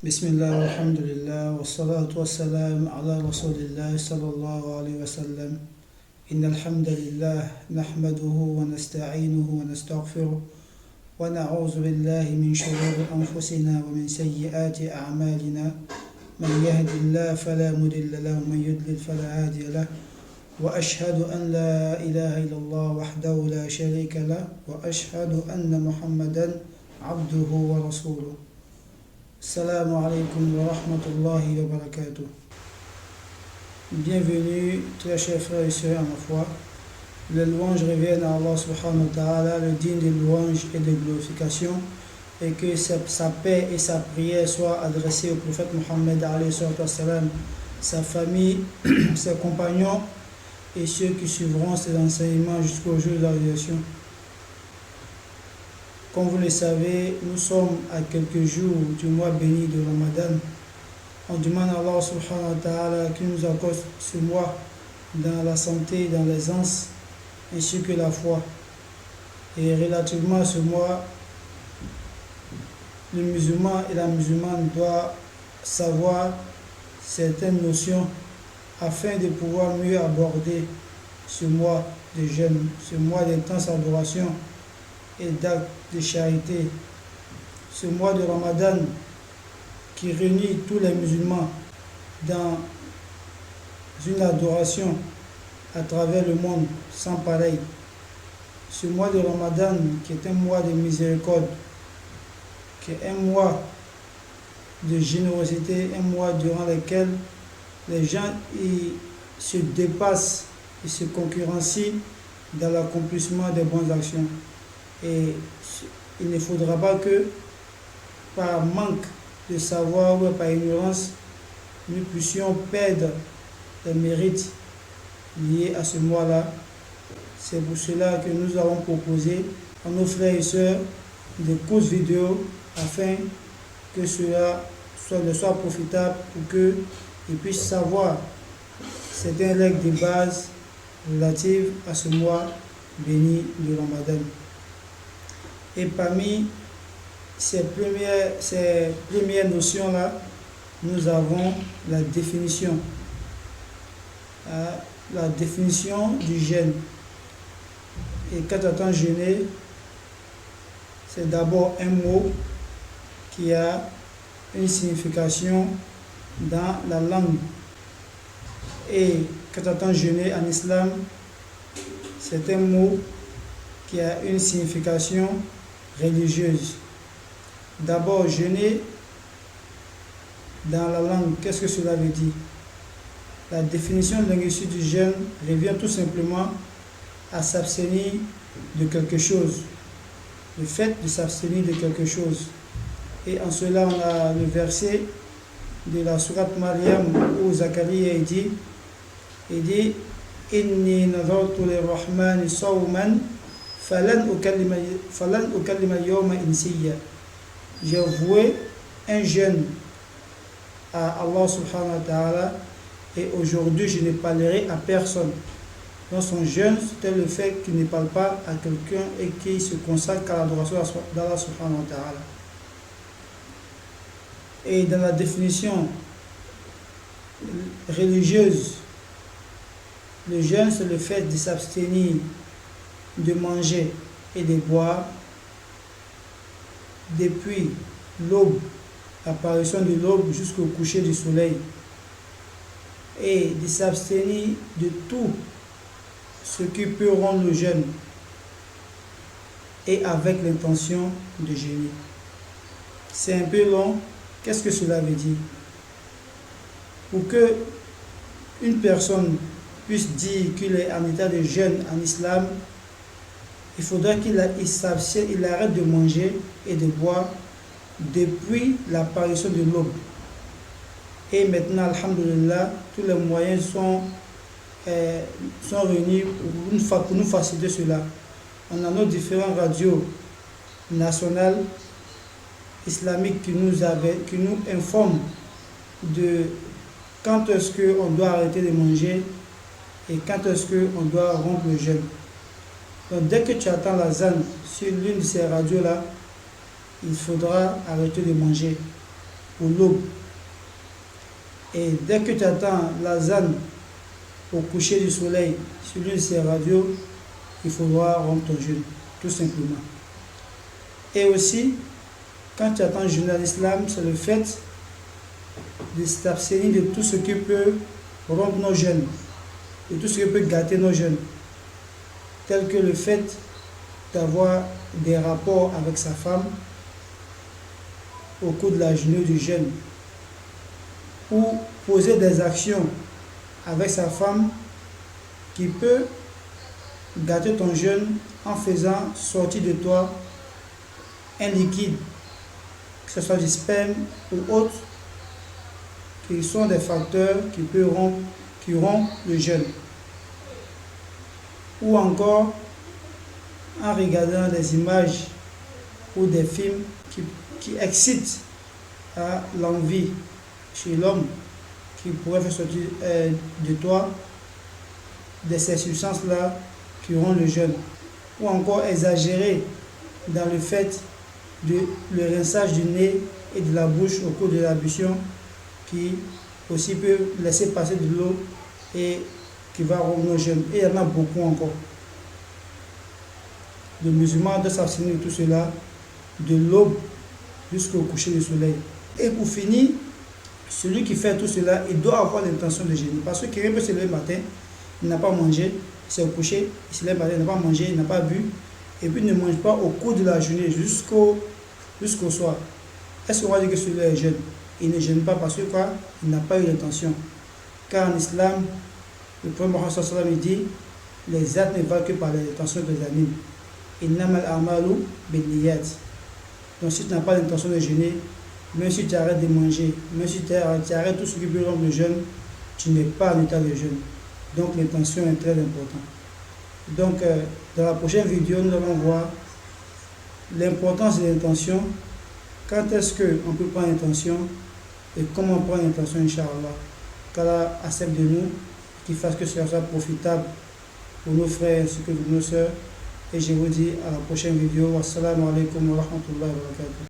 Bismillah, alhamdulillah, wa salatu wa salam ala rasulillah sallallahu alayhi wa sallam. Inna alhamdulillah, nahmaduhu wa nasta'inuhu wa nastaghfiruh wa na'udhu billahi min shururi anfusina wa min sayyiati a'malina. Man yahdihillahu fala mudilla lahu wa man yudlil fala hadiya lahu. Wa ashhadu an la ilaha illallah wahdahu la sharika lahu wa ashhadu anna Muhammadan abduhu wa rasuluh. Assalamu alaikum wa rahmatullahi wa barakatuh. Bienvenue, très chers frères et sœurs en ma foi. Les louanges reviennent à Allah subhanahu wa ta'ala, le digne des louanges et de glorification, et que sa paix et sa prière soient adressées au prophète Mohammed alayhi salam, sa famille, ses compagnons et ceux qui suivront ses enseignements jusqu'au jour de la résurrection. Comme vous le savez, nous sommes à quelques jours du mois béni de Ramadan. On demande à Allah subhanahu wa ta'ala qu'il nous accorde ce mois dans la santé, dans l'aisance, ainsi que la foi. Et relativement à ce mois, le musulman et la musulmane doivent savoir certaines notions afin de pouvoir mieux aborder ce mois de jeûne, ce mois d'intense adoration et d'actes de charité, ce mois de Ramadan qui réunit tous les musulmans dans une adoration à travers le monde sans pareil, ce mois de Ramadan qui est un mois de miséricorde, qui est un mois de générosité, un mois durant lequel les gens se dépassent et se concurrencient dans l'accomplissement des bonnes actions. Et il ne faudra pas que, par manque de savoir ou par ignorance, nous puissions perdre les mérites liés à ce mois-là. C'est pour cela que nous avons proposé à nos frères et sœurs des courtes vidéos afin que cela soit profitable pour qu'ils puissent savoir certaines règles de base relatives à ce mois béni de Ramadan. Et parmi ces premières notions-là, nous avons la définition. La définition du jeûne. Et quand on entend jeûner, c'est d'abord un mot qui a une signification dans la langue. Et quand on entend jeûner en islam, c'est un mot qui a une signification religieuse. D'abord, jeûner dans la langue, qu'est-ce que cela veut dire? La définition linguistique du jeûne revient tout simplement à s'abstenir de quelque chose, le fait de s'abstenir de quelque chose. Et en cela, on a le verset de la sourate Maryam où Zacharie dit Inni nadartu lirrahmani sawman falan ukallima al-yawma insiya. J'ai voué un jeûne à Allah subhanahu wa ta'ala et aujourd'hui je ne parlerai à personne. Donc son jeûne, c'était le fait qu'il ne parle pas à quelqu'un et qu'il se consacre à l'adoration d'Allah subhanahu wa ta'ala. Et dans la définition religieuse, le jeûne c'est le fait de s'abstenir de manger et de boire depuis l'aube, l'apparition de l'aube jusqu'au coucher du soleil, et de s'abstenir de tout ce qui peut rendre le jeûne, et avec l'intention de jeûner. C'est un peu long. Qu'est-ce que cela veut dire? Pour que une personne puisse dire qu'il est en état de jeûne en islam, il faudra qu'il arrête de manger et de boire depuis l'apparition de l'aube. Et maintenant, alhamdulillah, tous les moyens sont réunis pour nous faciliter cela. On a nos différentes radios nationales islamiques qui nous informent de quand est-ce qu'on doit arrêter de manger et quand est-ce qu'on doit rompre le jeûne. Donc dès que tu attends la zane sur l'une de ces radios-là, il faudra arrêter de manger. pour l'aube. Et dès que tu attends l'azan au coucher du soleil sur l'une de ces radios, il faudra rompre ton jeûne, tout simplement. Et aussi, quand tu attends le jeûne à l'islam, c'est le fait de s'abstenir de tout ce qui peut rompre nos jeûnes, de tout ce qui peut gâter nos jeûnes, tel que le fait d'avoir des rapports avec sa femme au cours de la journée du jeûne, ou poser des actions avec sa femme qui peut gâter ton jeûne en faisant sortir de toi un liquide, que ce soit du sperme ou autre, qui sont des facteurs qui rompent le jeûne. Ou encore en regardant des images ou des films qui excitent à l'envie chez l'homme, qui pourrait faire sortir de toi de ces substances-là qui rompent le jeûne. Ou encore exagérer dans le fait de le rinçage du nez et de la bouche au cours de l'ablution, qui aussi peut laisser passer de l'eau et qui va rompre nos jeûnes. Et il y en a beaucoup encore. Le musulman doit s'abstenir de tout cela, de l'aube jusqu'au coucher du soleil. Et pour finir, celui qui fait tout cela, il doit avoir l'intention de jeûner. Parce que quelqu'un peut se lever le matin, il n'a pas mangé, il s'est couché, il se lève le matin, il n'a pas mangé, il n'a pas bu, et puis il ne mange pas au cours de la journée jusqu'au soir. Est-ce qu'on va dire que celui-là est jeune? Il ne jeûne pas parce que quoi? Il n'a pas eu l'intention. Car en islam, le prophète Mohammed sallallahu alayhi wa sallam dit, les actes ne valent que par l'intention que les animent. Innamal a'malu binniyat. Donc si tu n'as pas l'intention de jeûner, même si tu arrêtes de manger, même si tu arrêtes tout ce qui peut rompre le jeûne, tu n'es pas en état de jeûne. Donc l'intention est très importante. Donc dans la prochaine vidéo, nous allons voir l'importance de l'intention, quand est-ce qu'on peut prendre l'intention et comment prendre l'intention, Inch'Allah. Qu'Allah accepte de nous, qu'il fasse que ce soit profitable pour nos frères ainsi que pour nos sœurs. Et je vous dis à la prochaine vidéo. Wassalamu alaikum wa rahmatullahi wa barakatuh.